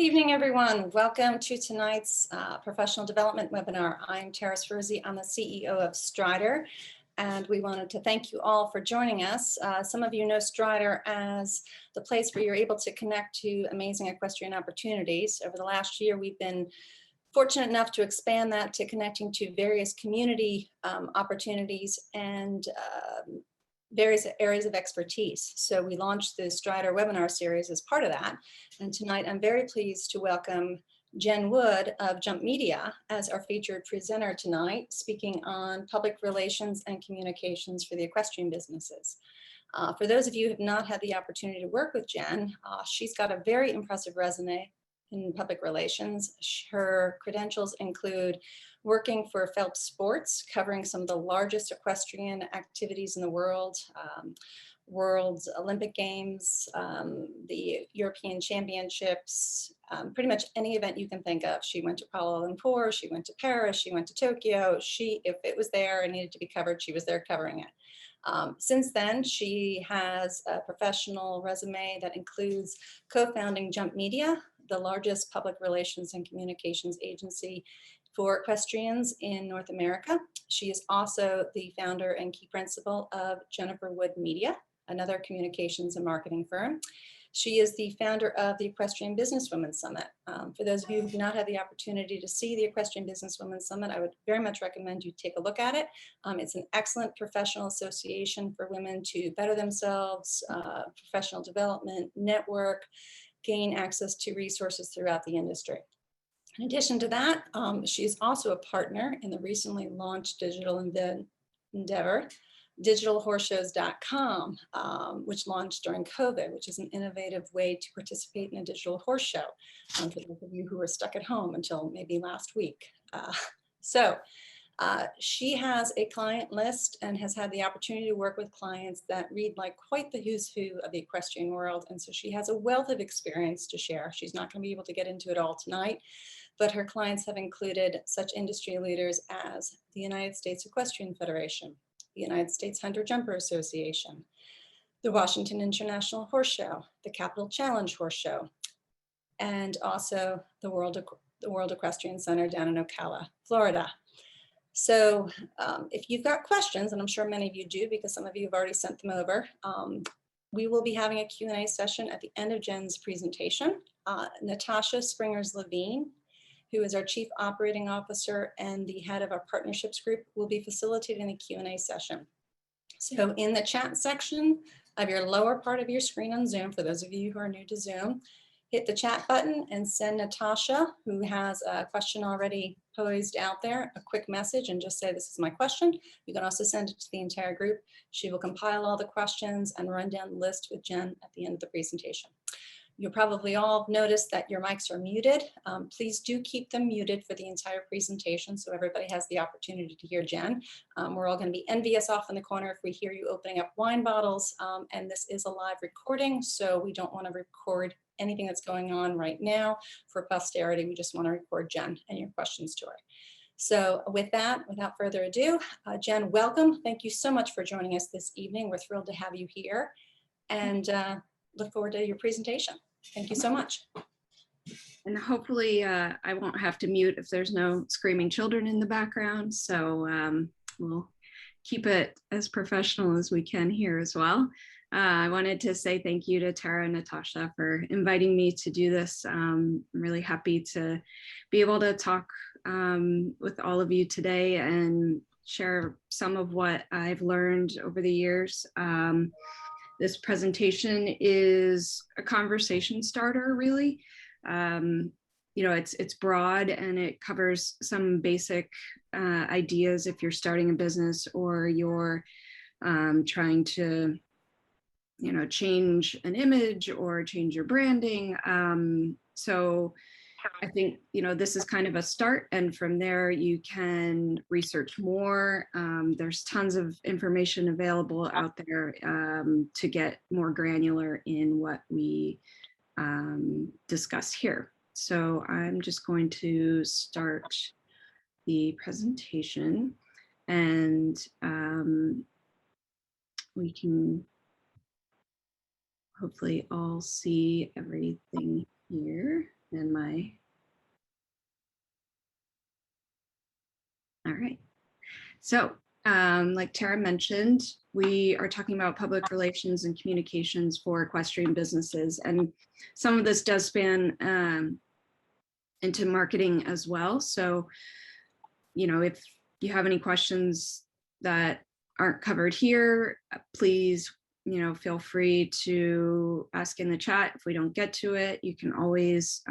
evening, everyone. Welcome to tonight's professional development webinar. I'm Tara Sferzi. I'm the CEO of Strider, and we wanted to thank you all for joining us. Some of you know Strider as the place where you're able to connect to amazing equestrian opportunities. Over the last year, we've been fortunate enough to expand that to connecting to various community opportunities and various areas of expertise. So we launched the Strider webinar series as part of that. And tonight I'm very pleased to welcome Jen Wood of Jump Media as our featured presenter tonight, speaking on public relations and communications for the equestrian businesses. For those of you who have not had the opportunity to work with Jen, she's got a very impressive resume in public relations. Her credentials include working for Phelps Sports, covering some of the largest equestrian activities in the world, World Olympic Games, the European Championships, pretty much any event you can think of. She went to Kuala Lumpur, she went to Paris, she went to Tokyo. If it was there and needed to be covered, she was there covering it. Since then, she has a professional resume that includes co-founding Jump Media, the largest public relations and communications agency for equestrians in North America. She is also the founder and key principal of Jennifer Wood Media, another communications and marketing firm. She is the founder of the Equestrian Business Women's Summit. For those of you who have not had the opportunity to see the Equestrian Business Women's Summit, I would very much recommend you take a look at it. It's an excellent professional association for women to better themselves, professional development, network, gain access to resources throughout the industry. In addition to that, she is also a partner in the recently launched digital endeavor, digitalhorseshows.com, which launched during COVID, which is an innovative way to participate in a digital horse show for those of you who were stuck at home until maybe last week. She has a client list and has had the opportunity to work with clients that read like quite the who's who of the equestrian world. And so she has a wealth of experience to share. She's not going to be able to get into it all tonight, but her clients have included such industry leaders as the United States Equestrian Federation, the United States Hunter Jumper Association, the Washington International Horse Show, the Capital Challenge Horse Show, and also the World Equestrian Center down in Ocala, Florida. So if you've got questions, and I'm sure many of you do because some of you have already sent them over, we will be having a Q&A session at the end of Jen's presentation. Natasha Springers-Levine, who is our Chief Operating Officer and the head of our partnerships group, will be facilitating a Q&A session. So in the chat section of your lower part of your screen on Zoom, for those of you who are new to Zoom, hit the chat button and send Natasha, who has a question already posed out there, a quick message and just say, this is my question. You can also send it to the entire group. She will compile all the questions and run down the list with Jen at the end of the presentation. You'll probably all notice that your mics are muted. Please do keep them muted for the entire presentation so everybody has the opportunity to hear Jen. We're all going to be envious off in the corner if we hear you opening up wine bottles, and this is a live recording, so we don't want to record anything that's going on right now for posterity. We just want to record Jen and your questions to her. So with that, without further ado, Jen, welcome. Thank you so much for joining us this evening. We're thrilled to have you here and look forward to your presentation. Thank you so much. And hopefully I won't have to mute if there's no screaming children in the background. So we'll keep it as professional as we can here as well. I wanted to say thank you to Tara and Natasha for inviting me to do this. I'm really happy to be able to talk with all of you today and share some of what I've learned over the years. This presentation is a conversation starter, really. You know, it's broad and it covers some basic ideas if you're starting a business or you're trying to, you know, change an image or change your branding. So I think, you know, this is kind of a start, and from there you can research more. There's tons of information available out there to get more granular in what we discuss here. So I'm just going to start the presentation, and we can hopefully all see everything here. in my, all right. So like Tara mentioned, we are talking about public relations and communications for equestrian businesses. And some of this does span into marketing as well. So, you know, if you have any questions that aren't covered here, please, you know, feel free to ask in the chat. If we don't get to it, you can always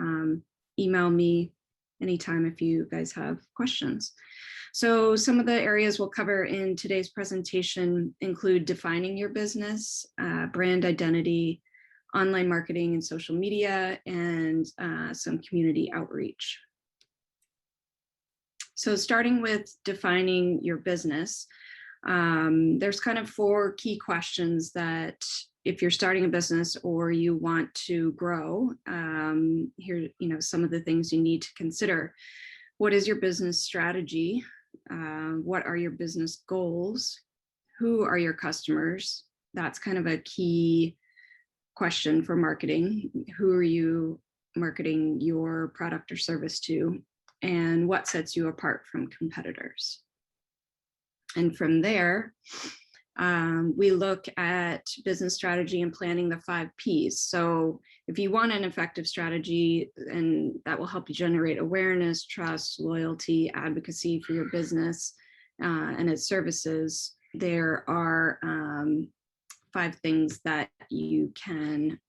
email me anytime if you guys have questions. So some of the areas we'll cover in today's presentation include defining your business, brand identity, online marketing and social media, and some community outreach. So starting with defining your business, there's kind of 4 key questions that if you're starting a business or you want to grow, here, you know, some of the things you need to consider. What is your business strategy? What are your business goals? Who are your customers? That's kind of a key question for marketing. Who are you marketing your product or service to? And what sets you apart from competitors? And from there, we look at business strategy and planning the 5 Ps. So if you want an effective strategy, and that will help you generate awareness, trust, loyalty, advocacy for your business and its services, there are 5 things that you can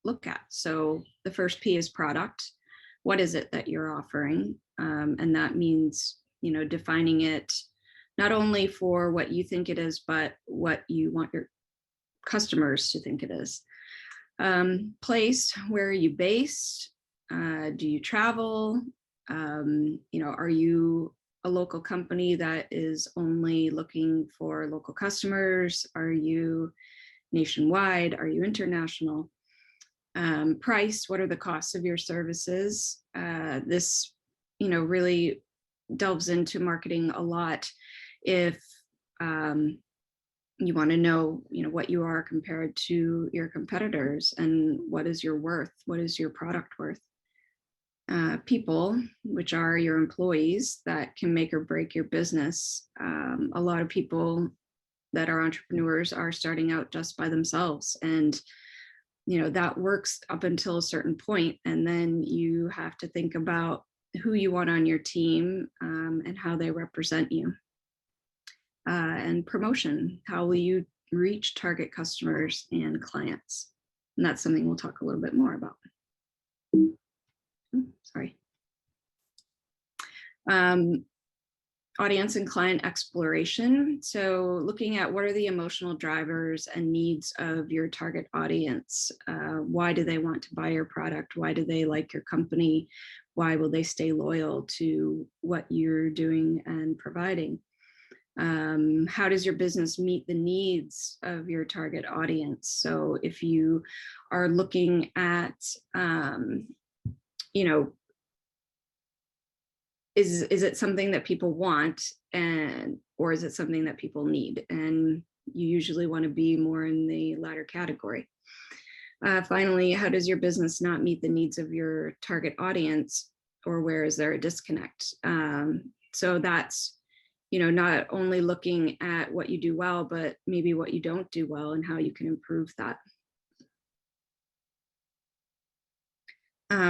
look at. So the first P is product. What is it that you're offering? And that means, you know, defining it not only for what you think it is, but what you want your customers to think it is. Place, where are you based? Do you travel? You know, are you a local company that is only looking for local customers? Are you nationwide? Are you international? Price, what are the costs of your services? This, you know, really delves into marketing a lot. If you want to know, you know, what you are compared to your competitors and what is your worth, what is your product worth. People, which are your employees that can make or break your business. A lot of people that are entrepreneurs are starting out just by themselves, and you know that works up until a certain point, and then you have to think about who you want on your team and how they represent you. And promotion, how will you reach target customers and clients? And that's something we'll talk a little bit more about. Sorry. Audience and client exploration. So looking at what are the emotional drivers and needs of your target audience. Why do they want to buy your product? Why do they like your company? Why will they stay loyal to what you're doing and providing? How does your business meet the needs of your target audience? So if you are looking at, you know, is it something that people want, and or is it something that people need? And you usually want to be more in the latter category. Finally, how does your business not meet the needs of your target audience, or where is there a disconnect? So that's, you know, not only looking at what you do well, but maybe what you don't do well and how you can improve that.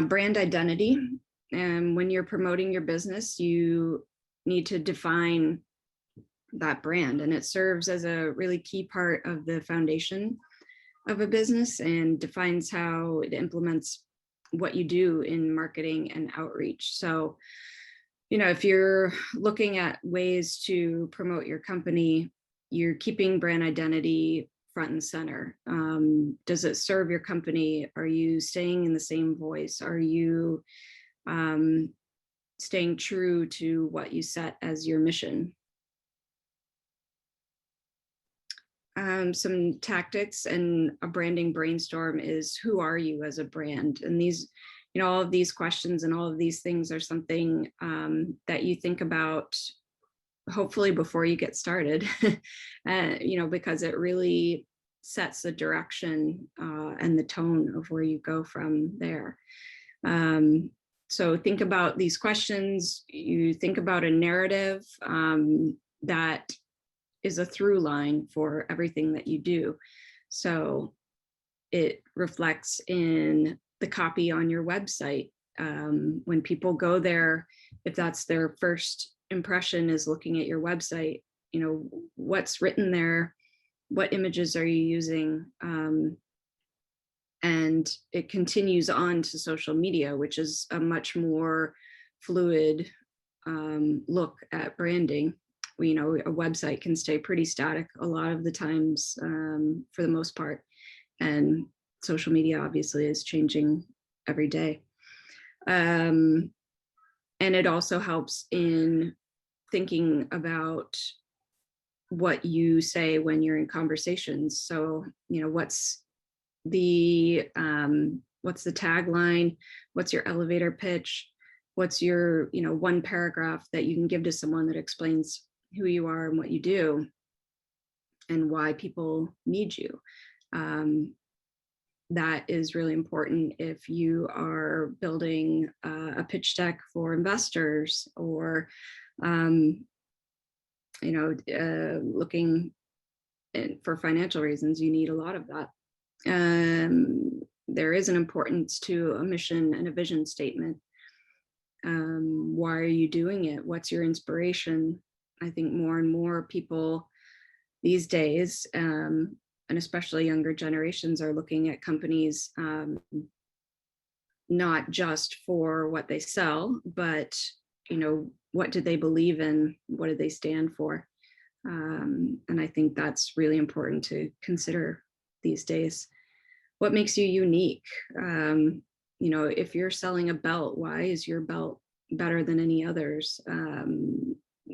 Brand identity. And when you're promoting your business, you need to define that brand, and it serves as a really key part of the foundation of a business and defines how it implements what you do in marketing and outreach. So, you know, if you're looking at ways to promote your company, you're keeping brand identity front and center. Does it serve your company? Are you staying in the same voice? Are you staying true to what you set as your mission? Some tactics and a branding brainstorm is, who are you as a brand? And these, you know, all of these questions and all of these things are something that you think about hopefully before you get started, you know, because it really sets the direction and the tone of where you go from there. So think about these questions. You think about a narrative that is a through line for everything that you do. So it reflects in the copy on your website. When people go there, if that's their first impression is looking at your website, what's written there, what images are you using? And it continues on to social media, which is a much more fluid look at branding. A website can stay pretty static a lot of the times, for the most part. And social media obviously is changing every day. And it also helps in thinking about what you say when you're in conversations. So, what's the tagline? What's your elevator pitch? What's your, one paragraph that you can give to someone that explains who you are and what you do and why people need you? That is really important if you are building a pitch deck for investors or, looking for financial reasons. You need a lot of that. There is an importance to a mission and a vision statement. Why are you doing it? What's your inspiration? I think more and more people these days, and especially younger generations, are looking at companies not just for what they sell, but what do they believe in? What do they stand for? And I think that's really important to consider these days. What makes you unique? If you're selling a belt, why is your belt better than any others?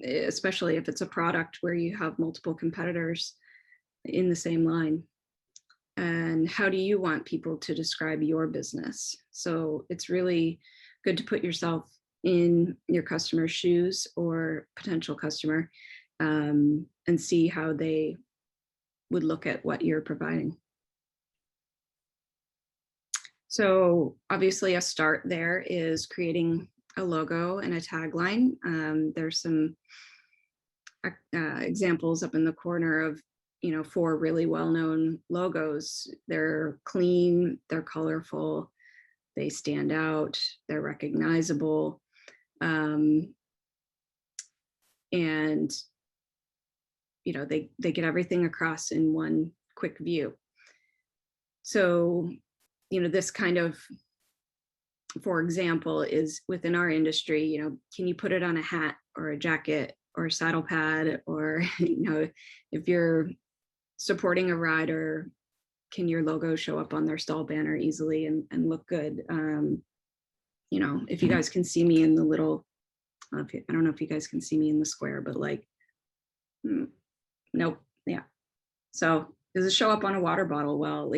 Especially if it's a product where you have multiple competitors in the same line. And how do you want people to describe your business? So it's really good to put yourself in your customer's shoes or potential customer, and see how they would look at what you're providing. So obviously a start there is creating a logo and a tagline. There's some examples up in the corner of 4 really well-known logos. They're clean, they're colorful, they stand out, they're recognizable, and they get everything across in one quick view. So this kind of, for example, is within our industry. Can you put it on a hat or a jacket or a saddle pad? Or if you're supporting a rider, can your logo show up on their stall banner easily and look good? If you guys can see me in the little, I don't know if you guys can see me in the square, but nope, yeah. So does it show up on a water bottle? Well,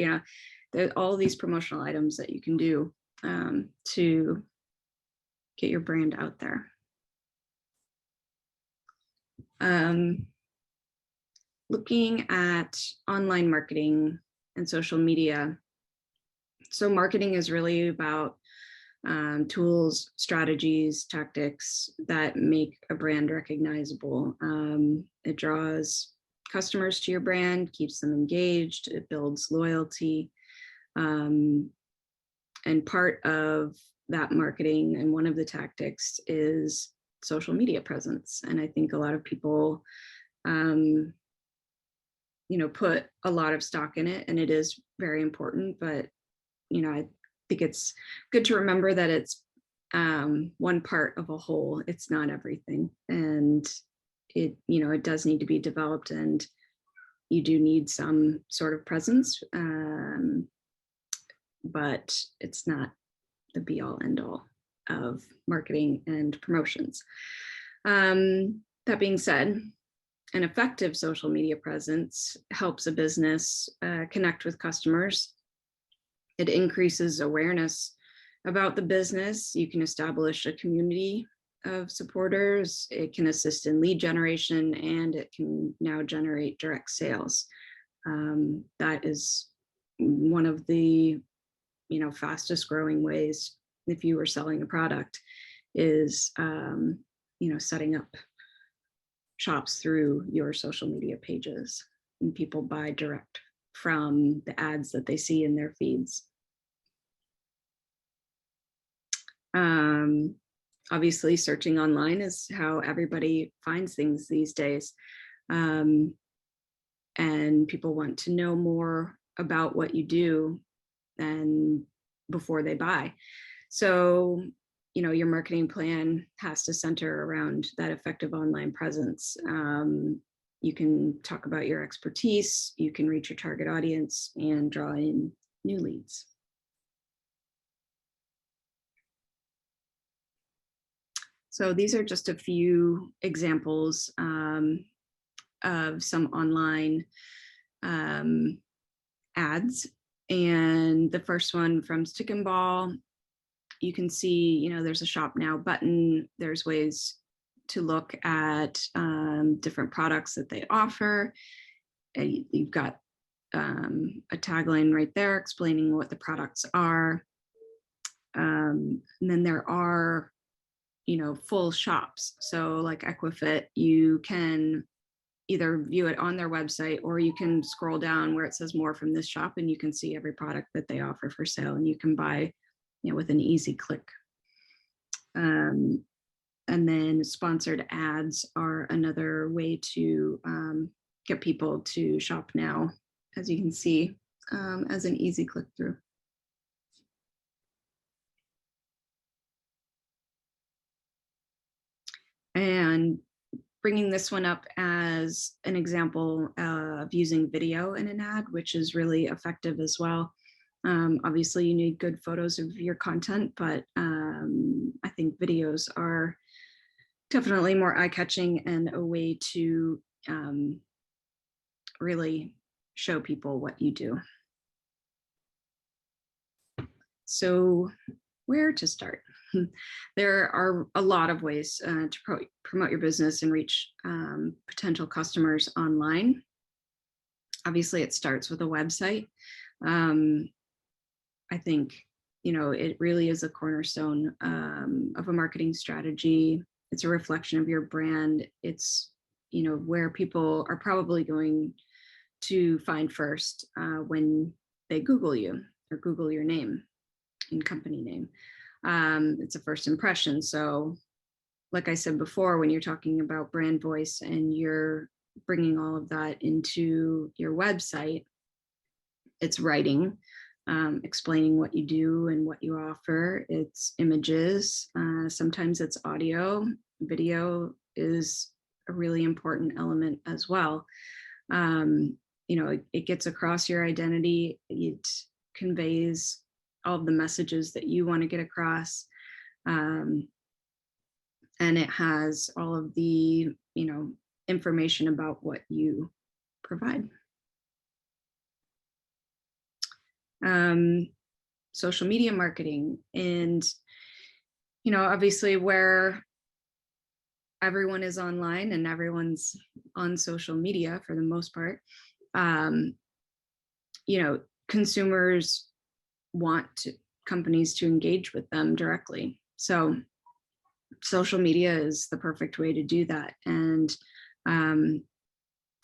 there's all these promotional items that you can do to get your brand out there. Looking at online marketing and social media. So marketing is really about tools, strategies, tactics that make a brand recognizable. It draws customers to your brand, keeps them engaged, it builds loyalty. And part of that marketing and one of the tactics is social media presence. And I think a lot of people put a lot of stock in it, and it is very important, but I think it's good to remember that it's one part of a whole. It's not everything, and it does need to be developed, and you do need some sort of presence, but it's not the be all end all of marketing and promotions. That being said, an effective social media presence helps a business connect with customers. It increases awareness about the business. You can establish a community of supporters. It can assist in lead generation, and it can now generate direct sales. That is one of the fastest growing ways if you were selling a product, is, setting up shops through your social media pages, and people buy direct from the ads that they see in their feeds. Obviously, searching online is how everybody finds things these days. And people want to know more about what you do and before they buy. So, your marketing plan has to center around that effective online presence. You can talk about your expertise, you can reach your target audience and draw in new leads. So these are just a few examples of some online ads. And the first one from Stick and Ball, you can see, there's a shop now button. There's ways to look at different products that they offer. You've got a tagline right there explaining what the products are. And then there are, full shops. So like Equifit, you can either view it on their website, or you can scroll down where it says more from this shop and you can see every product that they offer for sale, and you can buy, with an easy click. And then sponsored ads are another way to get people to shop now, as you can see, as an easy click through. And bringing this one up as an example of using video in an ad, which is really effective as well. Obviously, you need good photos of your content, but I think videos are definitely more eye-catching and a way to really show people what you do. So where to start? There are a lot of ways to promote your business and reach potential customers online. Obviously, it starts with a website. I think, it really is a cornerstone of a marketing strategy. It's a reflection of your brand. It's, where people are probably going to find first when they Google you or Google your name and company name. It's a first impression. So like I said before, when you're talking about brand voice and you're bringing all of that into your website, it's writing, explaining what you do and what you offer. It's images. Sometimes it's audio. Video is a really important element as well. It gets across your identity. It conveys all of the messages that you want to get across. And it has all of the, information about what you provide. Social media marketing, and, obviously where everyone is online and everyone's on social media for the most part, consumers want companies to engage with them directly. So social media is the perfect way to do that. And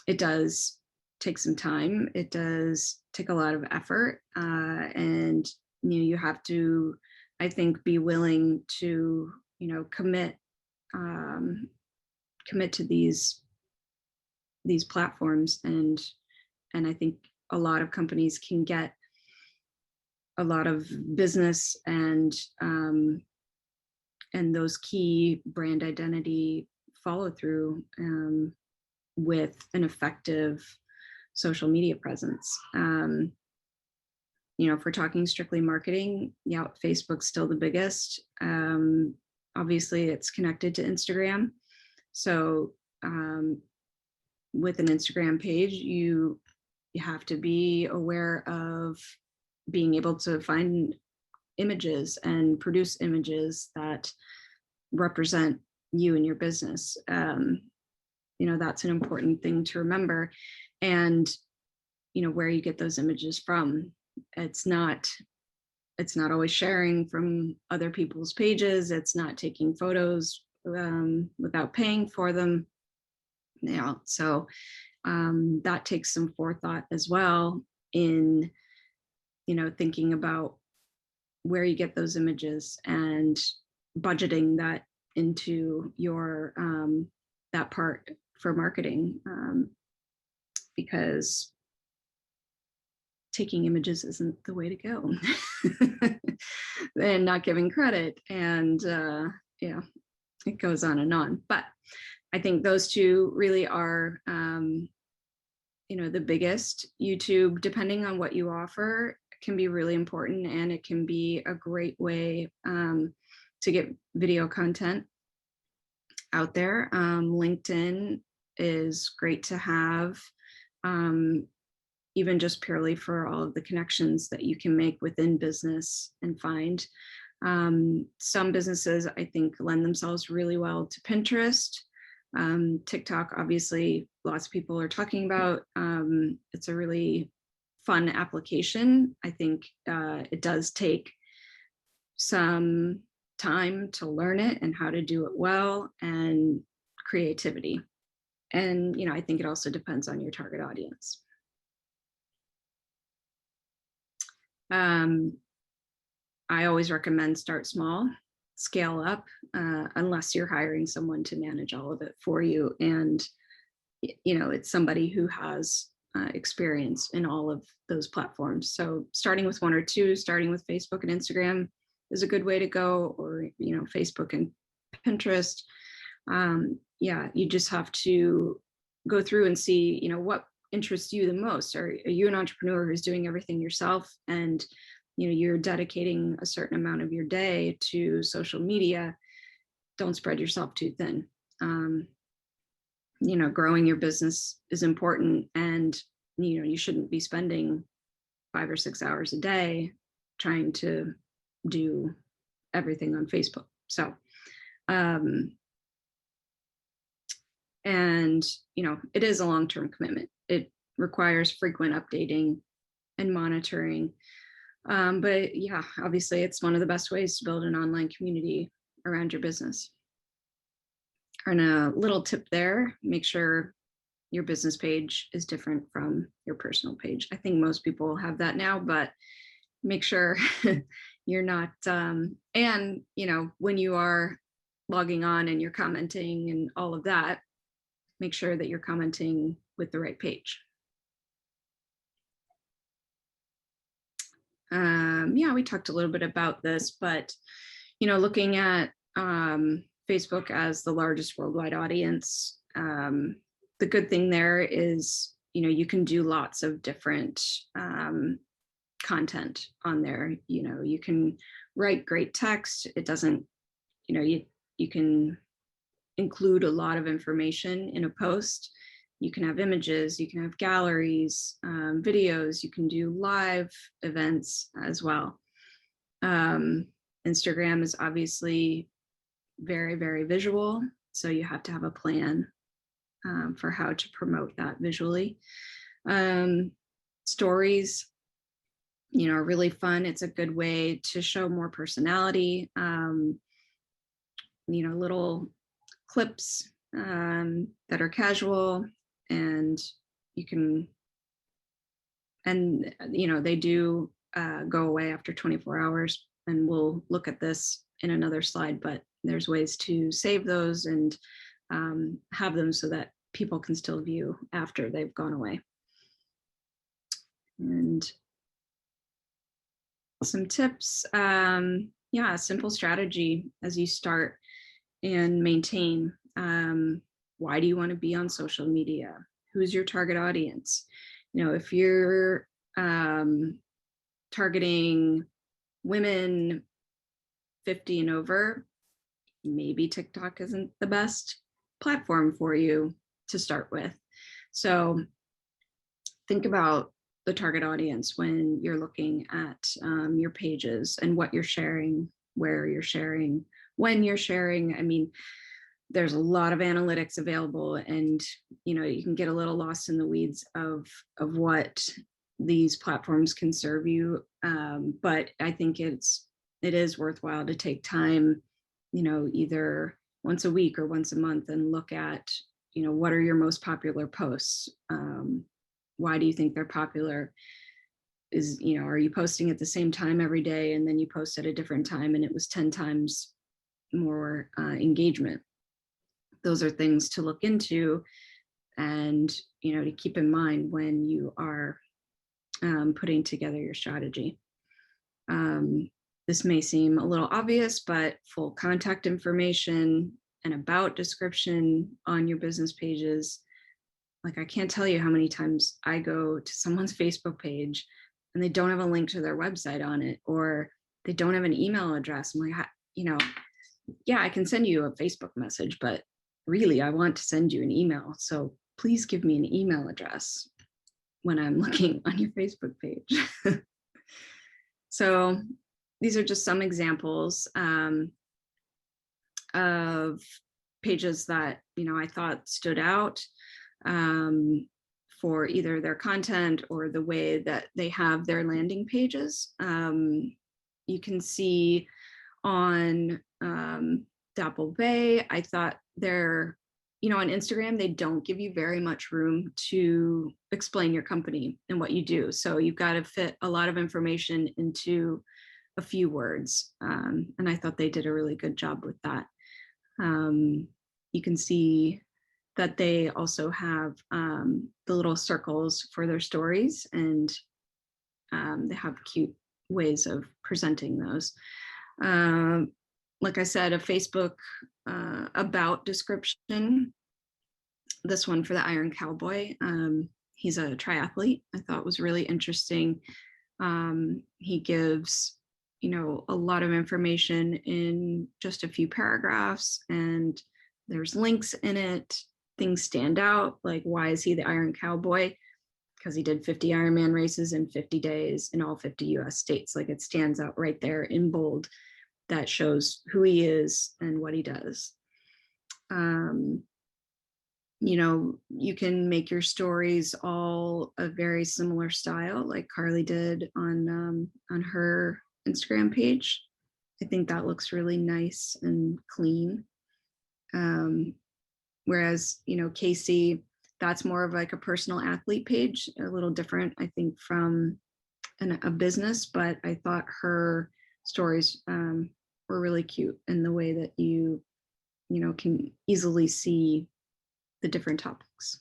it does take some time. It does take a lot of effort. And you have to, I think, be willing to, commit to these platforms. And I think a lot of companies can get a lot of business and those key brand identity follow through with an effective social media presence. If we're talking strictly marketing, Facebook's still the biggest. Obviously, it's connected to Instagram. So with an Instagram page, you have to be aware of being able to find images and produce images that represent you and your business. That's an important thing to remember. And, where you get those images from. It's not it's not always sharing from other people's pages. It's not taking photos without paying for them. Yeah, so that takes some forethought as well in, thinking about where you get those images and budgeting that into your that part for marketing, because taking images isn't the way to go. And not giving credit, and yeah, it goes on and on. But I think those two really are the biggest. YouTube, depending on what you offer, can be really important, and it can be a great way to get video content out there. LinkedIn is great to have, even just purely for all of the connections that you can make within business and find. Some businesses, I think, lend themselves really well to Pinterest. TikTok, obviously, lots of people are talking about. It's a really fun application. I think it does take some time to learn it and how to do it well, and creativity. And, I think it also depends on your target audience. I always recommend start small, scale up, unless you're hiring someone to manage all of it for you. And, it's somebody who has experience in all of those platforms. So starting with one or two, starting with Facebook and Instagram is a good way to go, or, Facebook and Pinterest. Yeah, you just have to go through and see, what interests you the most. Are you an entrepreneur who's doing everything yourself, and you're dedicating a certain amount of your day to social media? Don't spread yourself too thin. Growing your business is important, and you shouldn't be spending 5 or 6 hours a day trying to do everything on Facebook. So and it is a long-term commitment. It requires frequent updating and monitoring. But yeah, obviously it's one of the best ways to build an online community around your business. And a little tip there, make sure your business page is different from your personal page. I think most people have that now, but make sure you're not, and when you are logging on and you're commenting and all of that, make sure that you're commenting with the right page. Yeah, we talked a little bit about this, but looking at Facebook as the largest worldwide audience, the good thing there is you can do lots of different content on there. You can write great text. It doesn't, you can include a lot of information in a post. You can have images, you can have galleries, videos, you can do live events as well. Instagram is obviously very, very visual, so you have to have a plan for how to promote that visually. Stories, are really fun. It's a good way to show more personality. Little clips that are casual, and you can, and they do go away after 24 hours, and we'll look at this in another slide, but there's ways to save those and have them so that people can still view after they've gone away. And some tips, yeah, a simple strategy as you start and maintain. Why do you want to be on social media? Who's your target audience? If you're targeting women 50 and over, maybe TikTok isn't the best platform for you to start with. So think about the target audience when you're looking at your pages and what you're sharing, where you're sharing, when you're sharing. I mean, there's a lot of analytics available, and you can get a little lost in the weeds of what these platforms can serve you. But I think it is worthwhile to take time, either once a week or once a month, and look at, what are your most popular posts? Why do you think they're popular? Are you posting at the same time every day, and then you post at a different time and it was 10 times more engagement? Those are things to look into and, to keep in mind when you are putting together your strategy. This may seem a little obvious, but full contact information and about description on your business pages. Like, I can't tell you how many times I go to someone's Facebook page and they don't have a link to their website on it, or they don't have an email address. I'm like, yeah, I can send you a Facebook message, but really I want to send you an email. So please give me an email address when I'm looking on your Facebook page. So these are just some examples of pages that, I thought stood out for either their content or the way that they have their landing pages. You can see on Dapple Bay, I thought they're, on Instagram, they don't give you very much room to explain your company and what you do. So you've got to fit a lot of information into a few words. And I thought they did a really good job with that. You can see that they also have the little circles for their stories, and they have cute ways of presenting those. Like I said, a Facebook about description. This one for the Iron Cowboy. He's a triathlete. I thought was really interesting. He gives, a lot of information in just a few paragraphs, and there's links in it. Things stand out, like, why is he the Iron Cowboy? Because he did 50 Ironman races in 50 days in all 50 US states. Like, it stands out right there in bold. That shows who he is and what he does. You can make your stories all a very similar style, like Carly did on her Instagram page. I think that looks really nice and clean. Whereas, Casey, that's more of like a personal athlete page, a little different, I think, from a business, but I thought her stories were really cute in the way that you can easily see the different topics.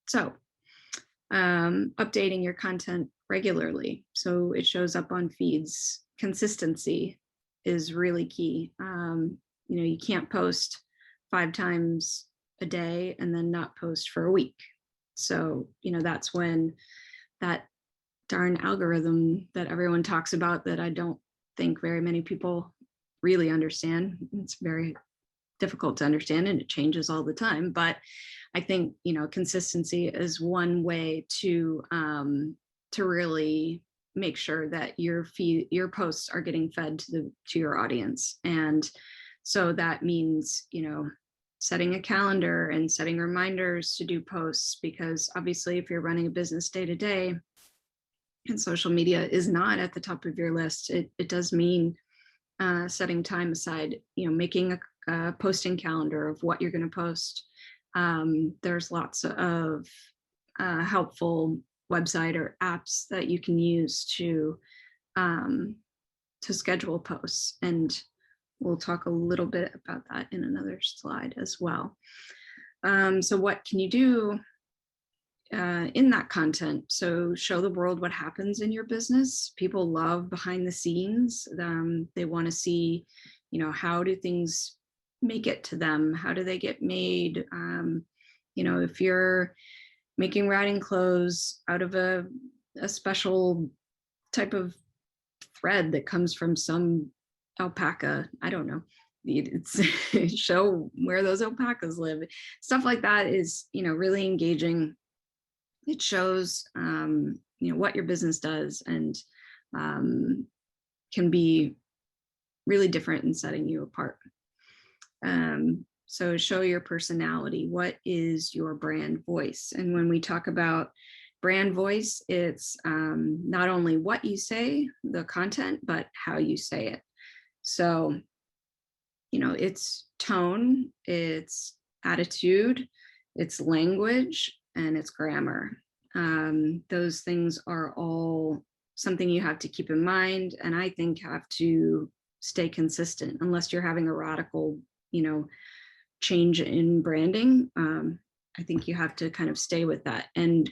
So updating your content regularly so it shows up on feeds. Consistency is really key. You can't post 5 times a day and then not post for a week. So, that's when that darn algorithm that everyone talks about, that I don't think very many people really understand. It's very difficult to understand, and it changes all the time. But I think, consistency is one way to really make sure that your posts are getting fed to your audience. And so that means, setting a calendar and setting reminders to do posts, because obviously if you're running a business day to day and social media is not at the top of your list, it does mean setting time aside, making a posting calendar of what you're going to post. There's lots of helpful website or apps that you can use to schedule posts, and we'll talk a little bit about that in another slide as well. So what can you do in that content? So show the world what happens in your business. People love behind the scenes. They want to see, how do things make it to them? How do they get made? If you're making riding clothes out of a special type of thread that comes from some alpaca, I don't know, it's show where those alpacas live. Stuff like that is, really engaging. It shows, what your business does, and can be really different in setting you apart. So show your personality. What is your brand voice? And when we talk about brand voice, it's not only what you say, the content, but how you say it. So, it's tone, it's attitude, it's language, and it's grammar. Those things are all something you have to keep in mind, and I think have to stay consistent unless you're having a radical, change in branding. I think you have to kind of stay with that. And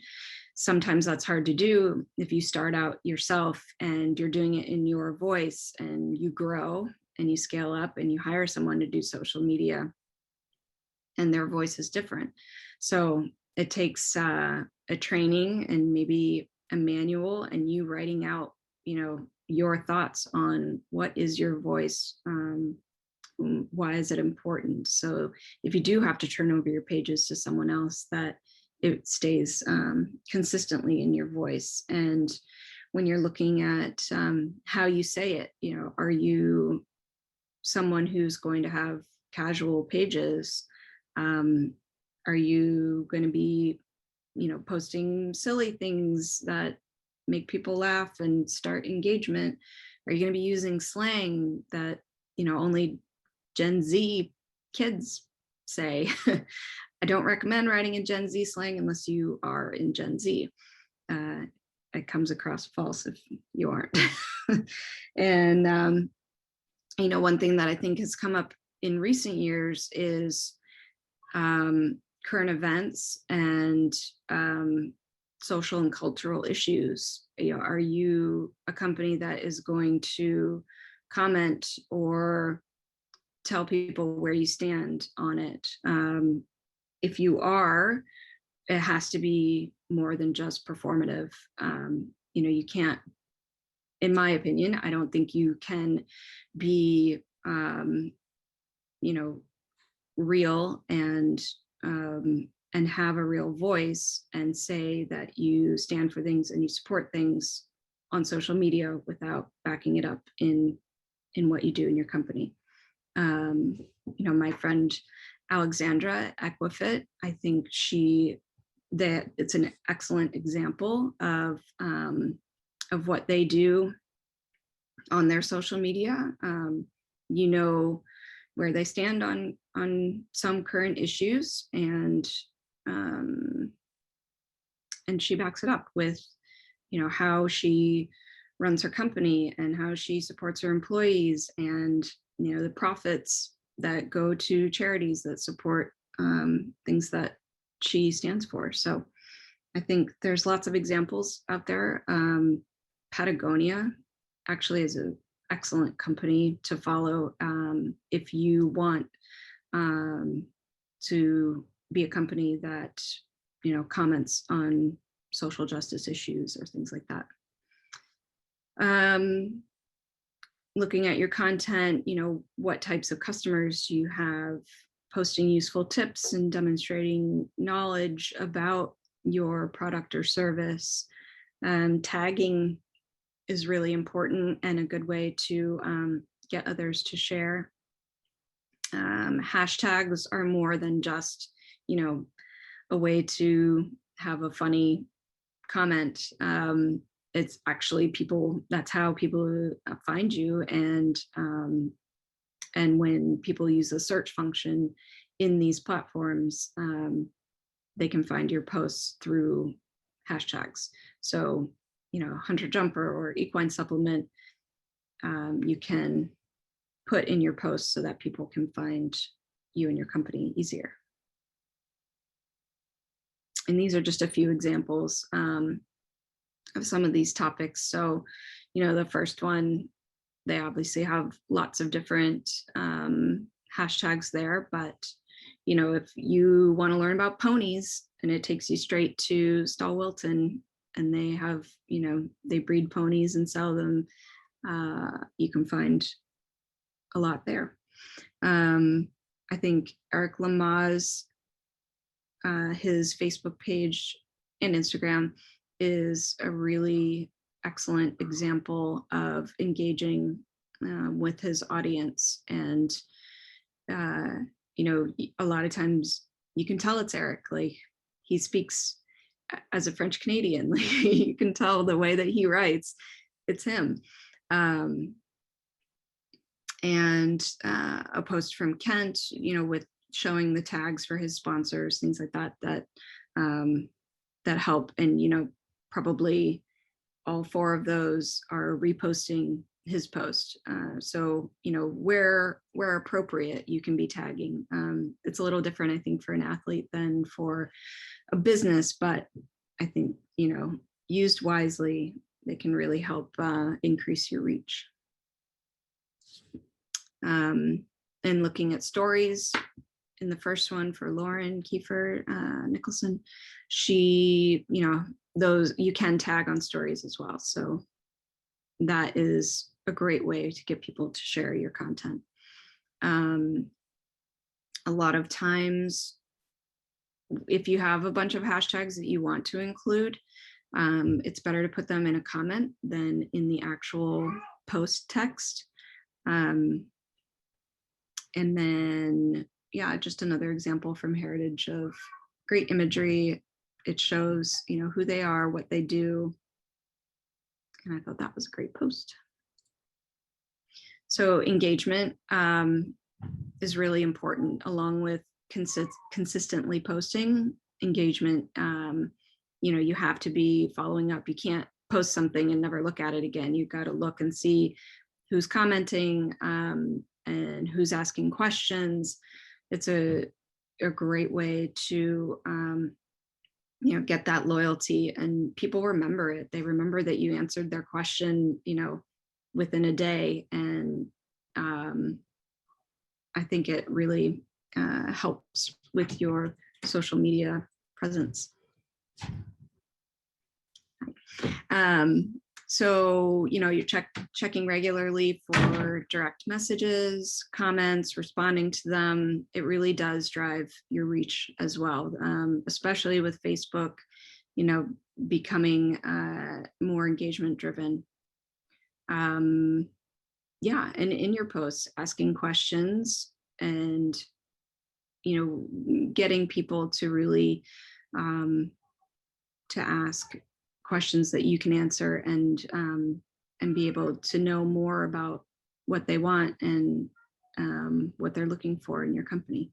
sometimes that's hard to do if you start out yourself and you're doing it in your voice, and you grow and you scale up and you hire someone to do social media and their voice is different. So it takes a training and maybe a manual, and you writing out, your thoughts on what is your voice, why is it important. So if you do have to turn over your pages to someone else, that it stays consistently in your voice. And when you're looking at how you say it, are you someone who's going to have casual pages? Are you going to be, posting silly things that make people laugh and start engagement? Are you going to be using slang that, only Gen Z kids say? I don't recommend writing in Gen Z slang unless you are in Gen Z. It comes across false if you aren't. And, one thing that I think has come up in recent years is current events and social and cultural issues. Are you a company that is going to comment or tell people where you stand on it? If you are, it has to be more than just performative. You can't, in my opinion, I don't think you can be, real and have a real voice and say that you stand for things and you support things on social media without backing it up in what you do in your company. My friend Alexandra Equifit, I think it's an excellent example of what they do on their social media. Where they stand on some current issues, and she backs it up with, how she runs her company and how she supports her employees, and the profits that go to charities that support things that she stands for. So I think there's lots of examples out there. Patagonia actually is an excellent company to follow if you want to be a company that comments on social justice issues or things like that. Looking at your content, what types of customers do you have? Posting useful tips and demonstrating knowledge about your product or service. Tagging is really important and a good way to get others to share. Hashtags are more than just, a way to have a funny comment. It's actually that's how people find you. And when people use the search function in these platforms, they can find your posts through hashtags. So, hunter jumper or equine supplement, you can put in your posts so that people can find you and your company easier. And these are just a few examples of some of these topics. So, the first one, they obviously have lots of different hashtags there, but if you want to learn about ponies and it takes you straight to Stall Wilton, and they have, they breed ponies and sell them, you can find a lot there. I think Eric Lamaze, his Facebook page and Instagram is a really excellent example of engaging with his audience. And a lot of times you can tell it's Eric. Like, he speaks as a French Canadian. Like, you can tell the way that he writes, it's him. And a post from Kent, with showing the tags for his sponsors, things like that, that help. And, probably all 4 of those are reposting his post. So, where appropriate, you can be tagging. It's a little different, I think, for an athlete than for a business, but I think, used wisely, they can really help increase your reach. And looking at stories, in the first one for Lauren Kiefer Nicholson, she, those you can tag on stories as well. So that is a great way to get people to share your content. A lot of times, if you have a bunch of hashtags that you want to include, it's better to put them in a comment than in the actual post text. And then, yeah, just another example from Heritage of great imagery. It shows, who they are, what they do. And I thought that was a great post. So engagement is really important, along with consistently posting. Engagement, you have to be following up. You can't post something and never look at it again. You've got to look and see who's commenting and who's asking questions. It's a great way to get that loyalty, and people remember it. They remember that you answered their question, within a day. And I think it really helps with your social media presence. So, you're checking regularly for direct messages, comments, responding to them. It really does drive your reach as well, especially with Facebook, becoming more engagement driven. Yeah, and in your posts, asking questions and, getting people to really to ask questions that you can answer, and be able to know more about what they want and what they're looking for in your company.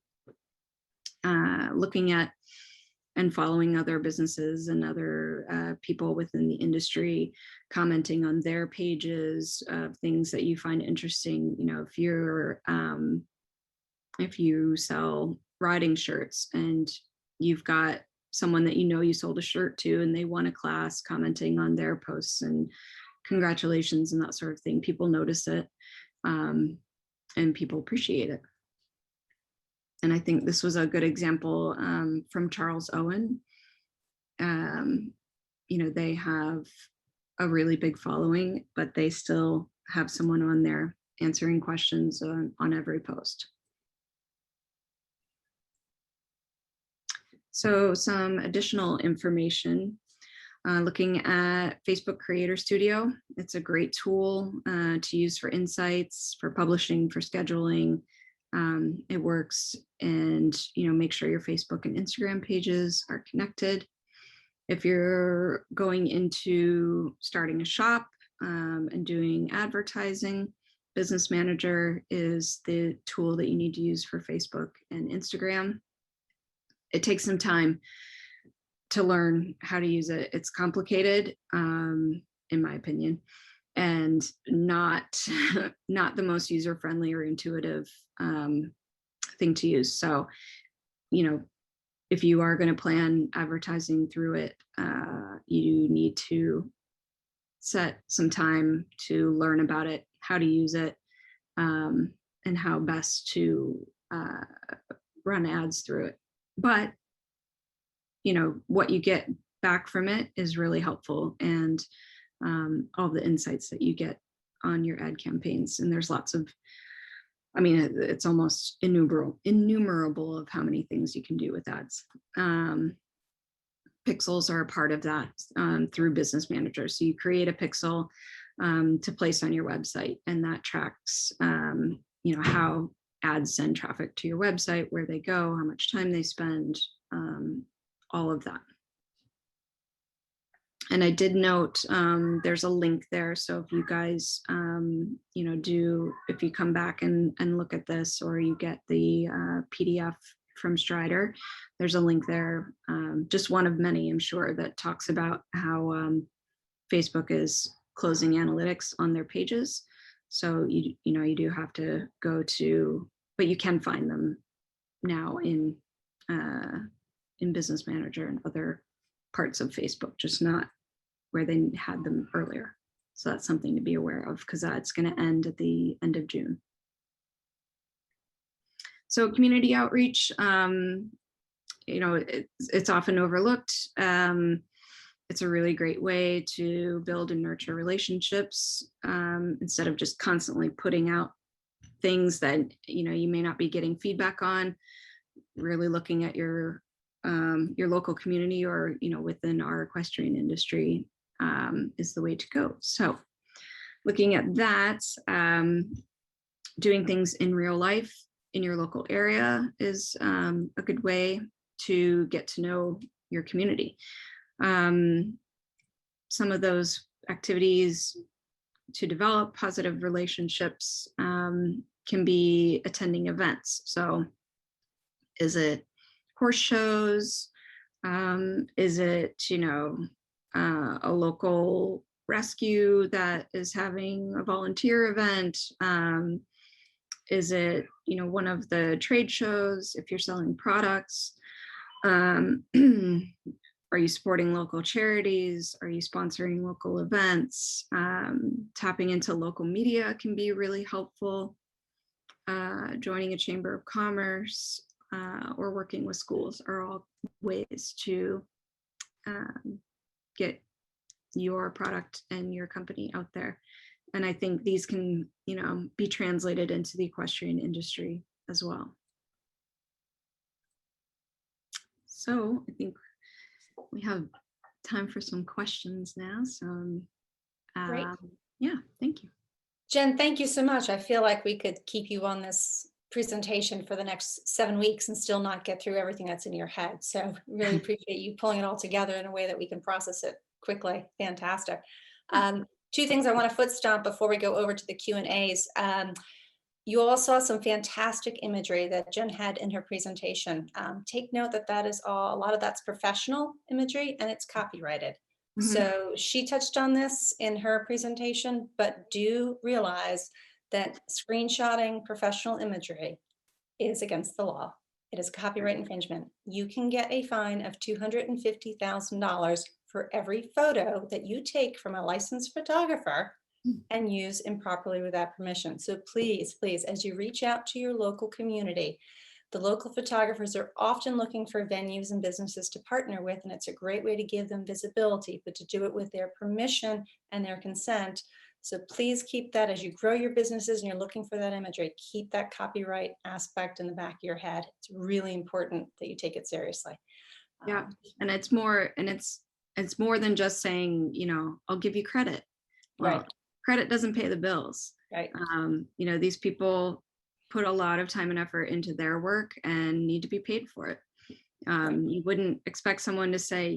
Looking at and following other businesses and other people within the industry, commenting on their pages of things that you find interesting. If you sell riding shirts and you've got someone that you sold a shirt to and they won a class, commenting on their posts and congratulations and that sort of thing. People notice it, and people appreciate it. And I think this was a good example from Charles Owen. They have a really big following, but they still have someone on there answering questions on every post. So some additional information, looking at Facebook Creator Studio. It's a great tool to use for insights, for publishing, for scheduling. It works, and make sure your Facebook and Instagram pages are connected. If you're going into starting a shop and doing advertising, Business Manager is the tool that you need to use for Facebook and Instagram. It takes some time to learn how to use it. It's complicated, in my opinion, and not the most user-friendly or intuitive thing to use. So, if you are going to plan advertising through it, you need to set some time to learn about it, how to use it, and how best to run ads through it. But, what you get back from it is really helpful, and all the insights that you get on your ad campaigns. And there's lots of, it's almost innumerable of how many things you can do with ads. Pixels are a part of that through Business Manager. So you create a pixel to place on your website, and that tracks, how ads send traffic to your website, where they go, how much time they spend, all of that. And I did note there's a link there. So if you guys, if you come back and look at this, or you get the PDF from Strider, there's a link there, just one of many, I'm sure, that talks about how Facebook is closing analytics on their pages. So you do have to go to, but you can find them now in Business Manager and other parts of Facebook, just not where they had them earlier. So that's something to be aware of, because that's going to end at the end of June. So community outreach, it's often overlooked. It's a really great way to build and nurture relationships, instead of just constantly putting out things that you may not be getting feedback on. Really looking at your local community, or within our equestrian industry, is the way to go. So looking at that, doing things in real life in your local area is a good way to get to know your community. Some of those activities to develop positive relationships can be attending events. So is it horse shows? Is it, a local rescue that is having a volunteer event? Is it, one of the trade shows if you're selling products? Are you supporting local charities? Are you sponsoring local events? Tapping into local media can be really helpful. Joining a chamber of commerce, or working with schools are all ways to get your product and your company out there. And I think these can, be translated into the equestrian industry as well. So I think we have time for some questions now. So Great. Yeah, thank you. Jen, thank you so much. I feel like we could keep you on this presentation for the next 7 weeks and still not get through everything that's in your head. So really appreciate you pulling it all together in a way that we can process it quickly. Fantastic. Two things I want to foot stomp before we go over to the Q&As. You all saw some fantastic imagery that Jen had in her presentation. Take note that is all, a lot of that's professional imagery and it's copyrighted. Mm-hmm. So she touched on this in her presentation, but do realize that screenshotting professional imagery is against the law. It is copyright infringement. You can get a fine of $250,000 for every photo that you take from a licensed photographer and use improperly without permission. So please, as you reach out to your local community, the local photographers are often looking for venues and businesses to partner with, and it's a great way to give them visibility, but to do it with their permission and their consent. So please keep that as you grow your businesses and you're looking for that imagery, keep that copyright aspect in the back of your head. It's really important that you take it seriously. Yeah, and it's more than just saying, I'll give you credit. Well, right. Credit doesn't pay the bills. Right. These people put a lot of time and effort into their work and need to be paid for it. Right. You wouldn't expect someone to say,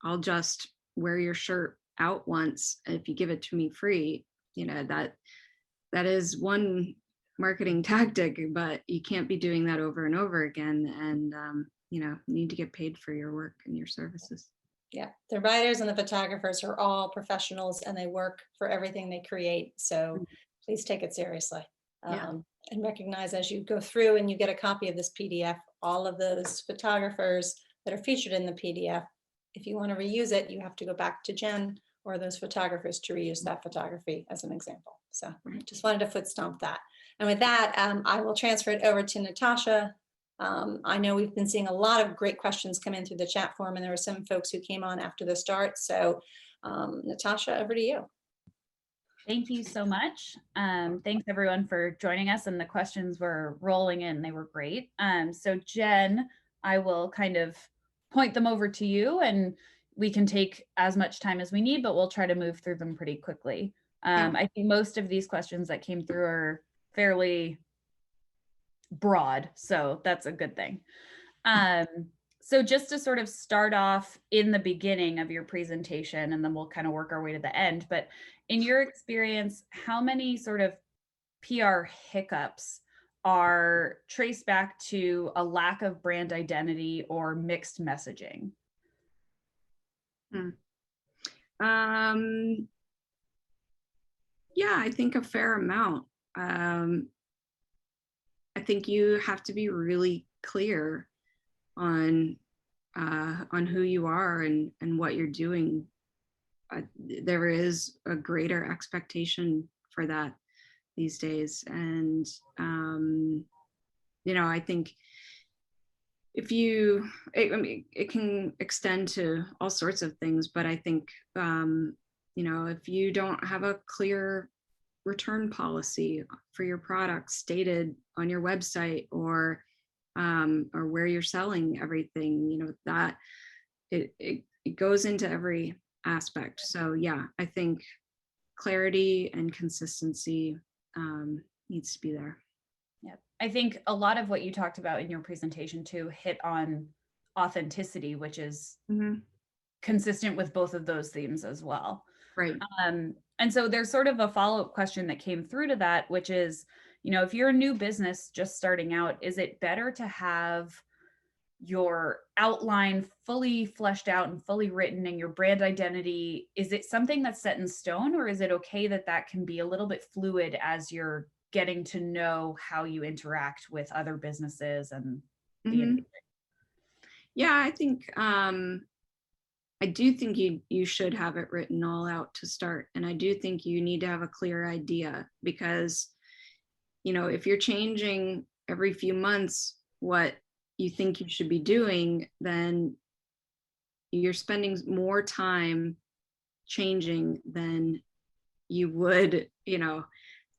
I'll just wear your shirt out once if you give it to me free. That is one marketing tactic, but you can't be doing that over and over again. And you need to get paid for your work and your services. Yeah, the writers and the photographers are all professionals and they work for everything they create. So please take it seriously. And recognize as you go through and you get a copy of this PDF, all of those photographers that are featured in the PDF, if you want to reuse it, you have to go back to Jen or those photographers to reuse that photography as an example. So just wanted to foot stomp that. And with that, I will transfer it over to Natasha. I know we've been seeing a lot of great questions come in through the chat forum, and there were some folks who came on after the start. So Natasha, over to you. Thank you so much. Thanks everyone for joining us, and the questions were rolling in. They were great. So Jen, I will kind of point them over to you and we can take as much time as we need, but we'll try to move through them pretty quickly. I think most of these questions that came through are fairly broad, so that's a good thing. So just to sort of start off in the beginning of your presentation, and then we'll kind of work our way to the end, but in your experience, how many sort of PR hiccups are traced back to a lack of brand identity or mixed messaging? Yeah, I think a fair amount. I think you have to be really clear on who you are and what you're doing. There is a greater expectation for that these days, and I think if you, I mean, it can extend to all sorts of things, but I think if you don't have a clear return policy for your products stated on your website or where you're selling everything, that it goes into every aspect. So yeah, I think clarity and consistency needs to be there. Yeah, I think a lot of what you talked about in your presentation too hit on authenticity, which is consistent with both of those themes as well. Right. And so there's sort of a follow-up question that came through to that, which is, if you're a new business just starting out, is it better to have your outline fully fleshed out and fully written and your brand identity? Is it something that's set in stone, or is it okay that that can be a little bit fluid as you're getting to know how you interact with other businesses and the industry? Yeah, I think I do think you should have it written all out to start. And I do think you need to have a clear idea, because, if you're changing every few months what you think you should be doing, then you're spending more time changing than you would,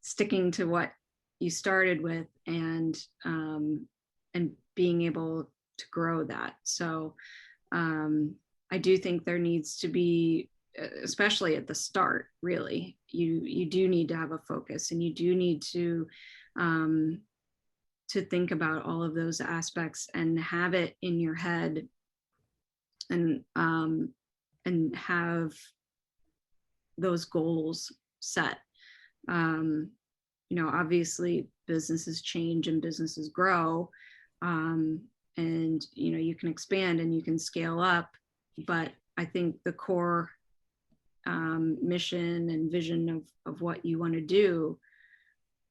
sticking to what you started with and being able to grow that. So I do think there needs to be, especially at the start, really, you do need to have a focus, and you do need to think about all of those aspects and have it in your head, and have those goals set. Obviously businesses change and businesses grow, and you can expand and you can scale up, but I think the core mission and vision of what you want to do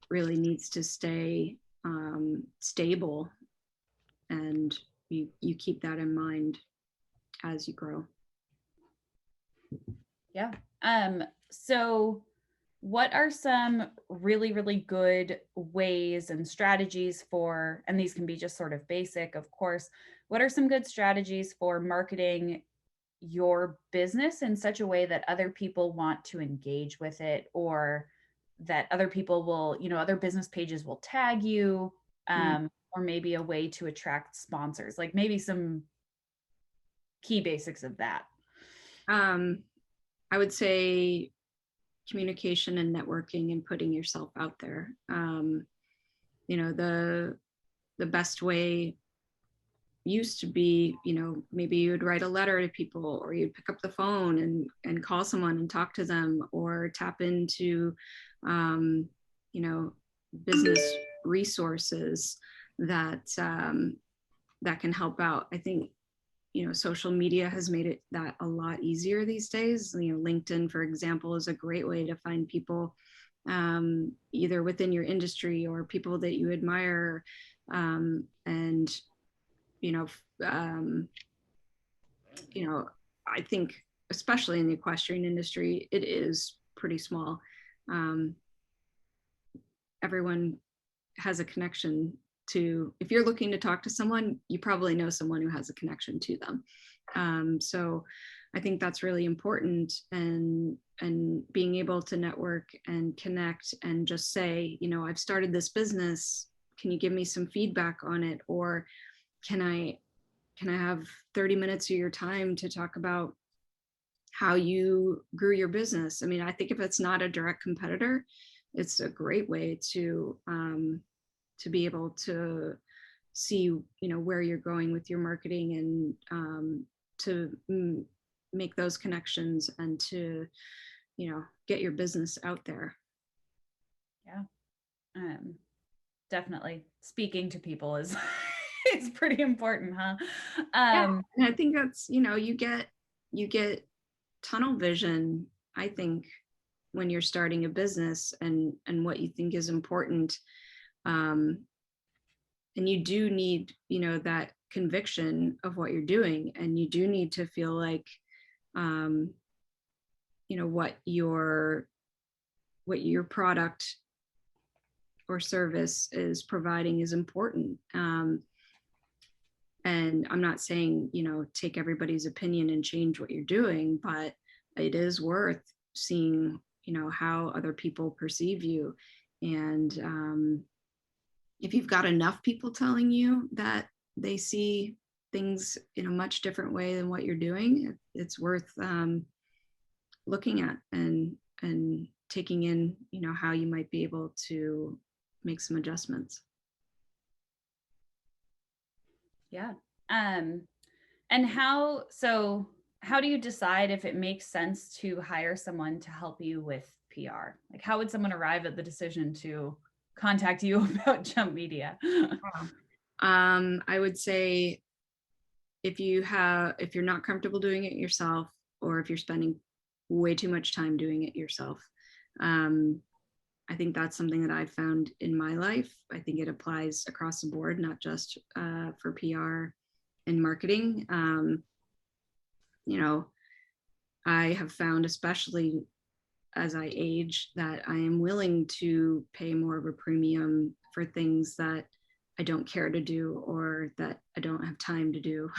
really needs to stay stable, and you keep that in mind as you grow. Yeah. So what are some really, really good ways and strategies for, and these can be just sort of basic, of course, what are some good strategies for marketing your business in such a way that other people want to engage with it, or that other people will, other business pages will tag you, or maybe a way to attract sponsors, like maybe some key basics of that? I would say communication and networking and putting yourself out there. The best way used to be, maybe you'd write a letter to people, or you'd pick up the phone and call someone and talk to them, or tap into, business resources that can help out. I think, social media has made that a lot easier these days. LinkedIn, for example, is a great way to find people either within your industry or people that you admire. I think especially in the equestrian industry, it is pretty small. Everyone has a connection to, if you're looking to talk to someone, you probably know someone who has a connection to them. So I think that's really important, and being able to network and connect and just say, I've started this business. Can you give me some feedback on it? Or can I have 30 minutes of your time to talk about how you grew your business? I mean, I think if it's not a direct competitor, it's a great way to to be able to see, where you're going with your marketing, and to make those connections, and to, get your business out there. Yeah. Definitely speaking to people is is pretty important, huh? Yeah, and I think that's, you get tunnel vision, I think, when you're starting a business, and what you think is important. And you do need, that conviction of what you're doing, and you do need to feel like, what your product or service is providing is important. And I'm not saying, take everybody's opinion and change what you're doing, but it is worth seeing, how other people perceive you. And if you've got enough people telling you that they see things in a much different way than what you're doing, it's worth looking at, and taking in, how you might be able to make some adjustments. Yeah. And how do you decide if it makes sense to hire someone to help you with PR? Like, how would someone arrive at the decision to contact you about Jump Media? I would say, if you're not comfortable doing it yourself, or if you're spending way too much time doing it yourself, I think that's something that I've found in my life. I think it applies across the board, not just for PR and marketing. I have found, especially as I age, that I am willing to pay more of a premium for things that I don't care to do, or that I don't have time to do.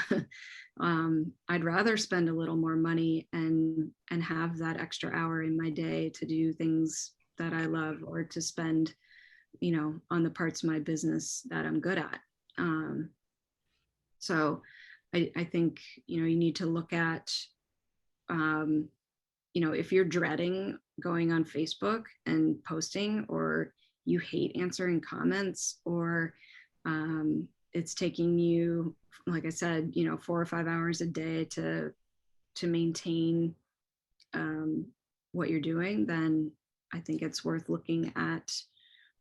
I'd rather spend a little more money and have that extra hour in my day to do things that I love, or to spend, on the parts of my business that I'm good at. So I think, you need to look at, if you're dreading going on Facebook and posting, or you hate answering comments, or it's taking you, like I said, 4 or 5 hours a day to maintain what you're doing, then I think it's worth looking at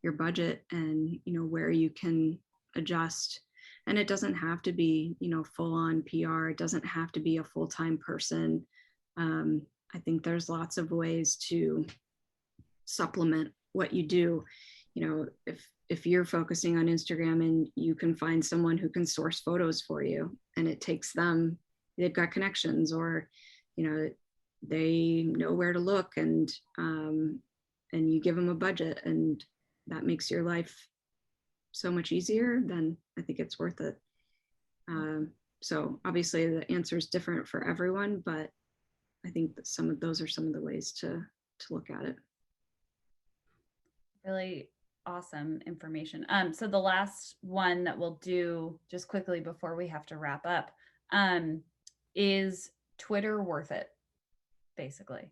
your budget, and where you can adjust. And it doesn't have to be, full on PR. It doesn't have to be a full-time person. I think there's lots of ways to supplement what you do. If you're focusing on Instagram, and you can find someone who can source photos for you, and it takes them, they've got connections, or they know where to look, and you give them a budget, and that makes your life so much easier, then I think it's worth it. So obviously the answer is different for everyone, but I think that some of those are some of the ways to look at it. Really awesome information. So the last one that we'll do just quickly before we have to wrap up, is Twitter worth it, basically?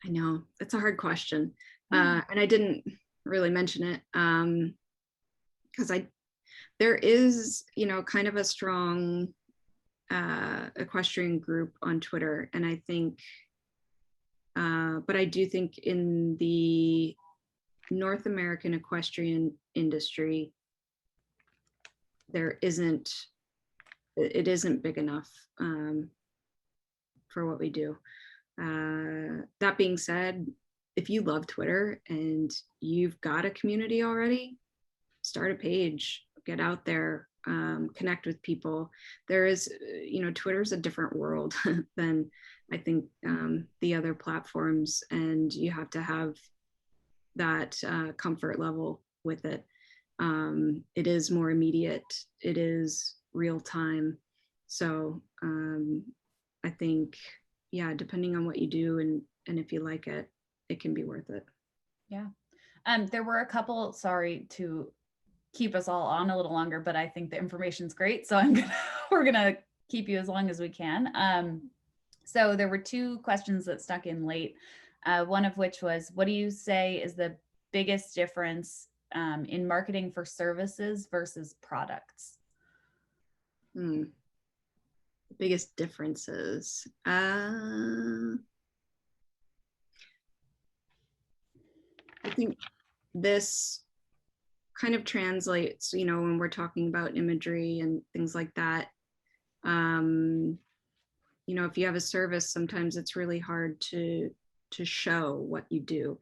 I know it's a hard question. And I didn't really mention it because there is, kind of a strong equestrian group on Twitter. And I think, but I do think in the North American equestrian industry, it isn't big enough for what we do. That being said, if you love Twitter and you've got a community already, start a page, get out there, connect with people. There is, Twitter's a different world than I think the other platforms, and you have to have that comfort level with it. It is more immediate. It is real time. So I think, yeah, depending on what you do and if you like it, it can be worth it. Yeah. There were a couple, sorry to keep us all on a little longer, but I think the information's great. So we're gonna keep you as long as we can. So there were 2 questions that stuck in late. One of which was, what do you say is the biggest difference in marketing for services versus products? The biggest differences. I think this kind of translates, when we're talking about imagery and things like that. If you have a service, sometimes it's really hard to show what you do.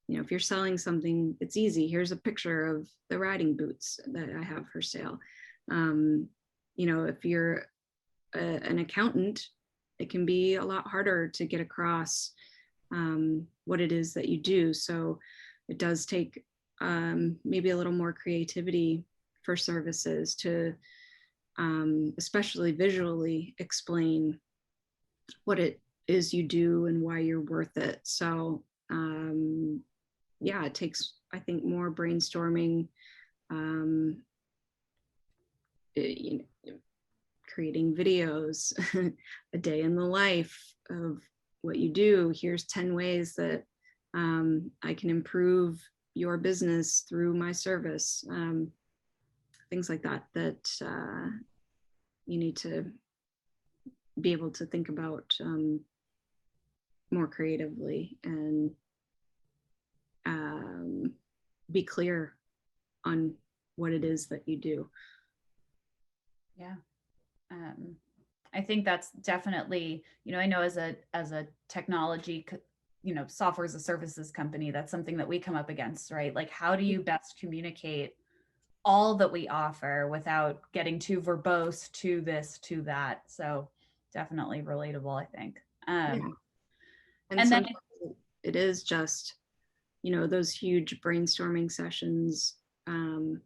If you're selling something, it's easy. Here's a picture of the riding boots that I have for sale. If you're an accountant, it can be a lot harder to get across what it is that you do. So it does take maybe a little more creativity for services to especially visually explain what it is you do and why you're worth it. So it takes, I think, more brainstorming, creating videos, a day in the life of what you do. Here's 10 ways that I can improve your business through my service. Things like that you need to be able to think about more creatively and be clear on what it is that you do. Yeah. I think that's definitely, I know as a technology, software as a services company, that's something that we come up against, right? Like, how do you best communicate all that we offer without getting too verbose to this, to that? So definitely relatable, I think. And then sometimes it is just, those huge brainstorming sessions and,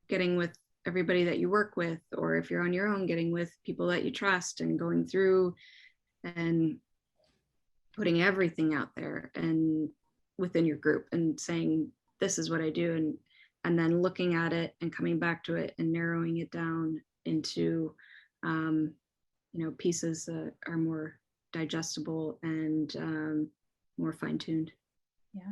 getting with everybody that you work with, or if you're on your own, getting with people that you trust and going through and putting everything out there and within your group and saying, this is what I do. And then looking at it and coming back to it and narrowing it down into, pieces that are more digestible and more fine-tuned. Yeah.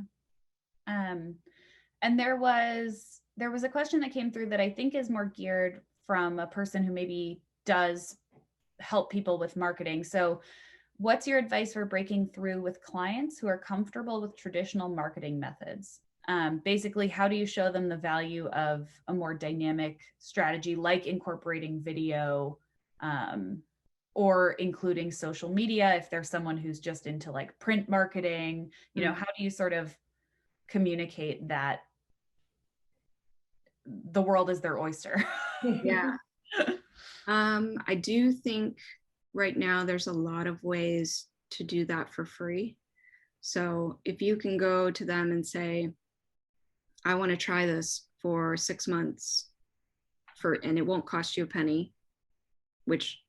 And there was a question that came through that I think is more geared from a person who maybe does help people with marketing. So what's your advice for breaking through with clients who are comfortable with traditional marketing methods? Basically, how do you show them the value of a more dynamic strategy, like incorporating video or including social media if there's someone who's just into like print marketing? How do you sort of communicate that the world is their oyster? Yeah. I do think right now there's a lot of ways to do that for free. So if you can go to them and say, I want to try this for 6 months and it won't cost you a penny, which,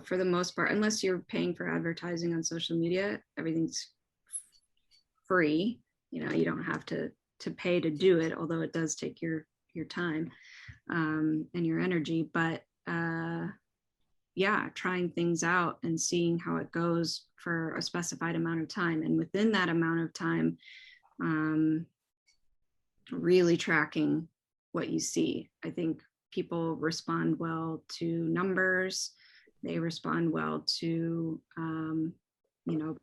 for the most part, unless you're paying for advertising on social media, everything's free. You don't have to pay to do it, although it does take your time and your energy. But trying things out and seeing how it goes for a specified amount of time, and within that amount of time, really tracking what you see. I think people respond well to numbers. They respond well to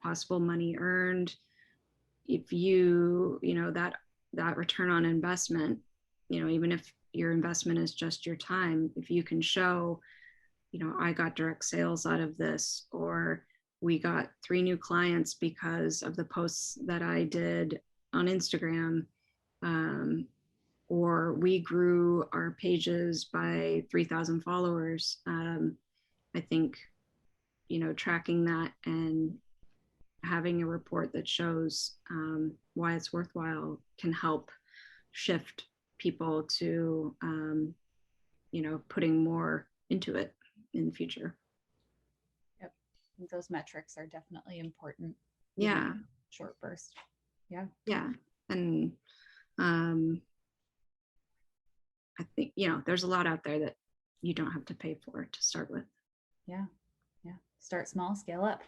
possible money earned. If that return on investment, even if your investment is just your time, if you can show, I got direct sales out of this, or we got 3 new clients because of the posts that I did on Instagram, or we grew our pages by 3,000 followers. I think, tracking that and having a report that shows why it's worthwhile can help shift people to, putting more into it in the future. Yep. I think those metrics are definitely important. Yeah. Short burst. Yeah. Yeah. And I think, there's a lot out there that you don't have to pay for to start with. Yeah. Yeah. Start small, scale up.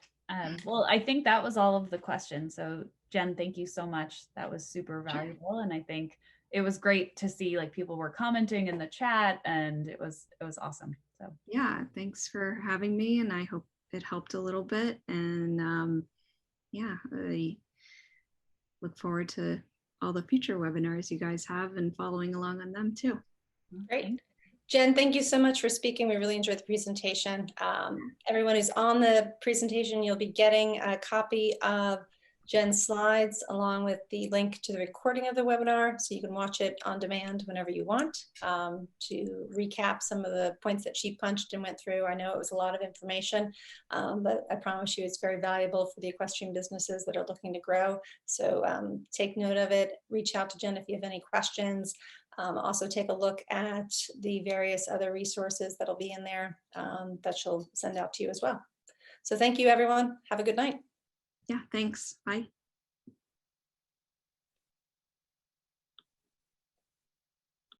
Well, I think that was all of the questions. So Jen, thank you so much. That was super valuable. And I think it was great to see like people were commenting in the chat, and it was awesome. So Yeah, thanks for having me, and I hope it helped a little bit. And yeah, I look forward to all the future webinars you guys have and following along on them too. Great. Jen, thank you so much for speaking. We really enjoyed the presentation. Everyone who's on the presentation, you'll be getting a copy of Jen's slides along with the link to the recording of the webinar, so you can watch it on demand whenever you want. To recap some of the points that she punched and went through, I know it was a lot of information, but I promise you it's very valuable for the equestrian businesses that are looking to grow. So take note of it, reach out to Jen if you have any questions. Also take a look at the various other resources that'll be in there that she'll send out to you as well. So thank you, everyone. Have a good night. Yeah, thanks. Bye.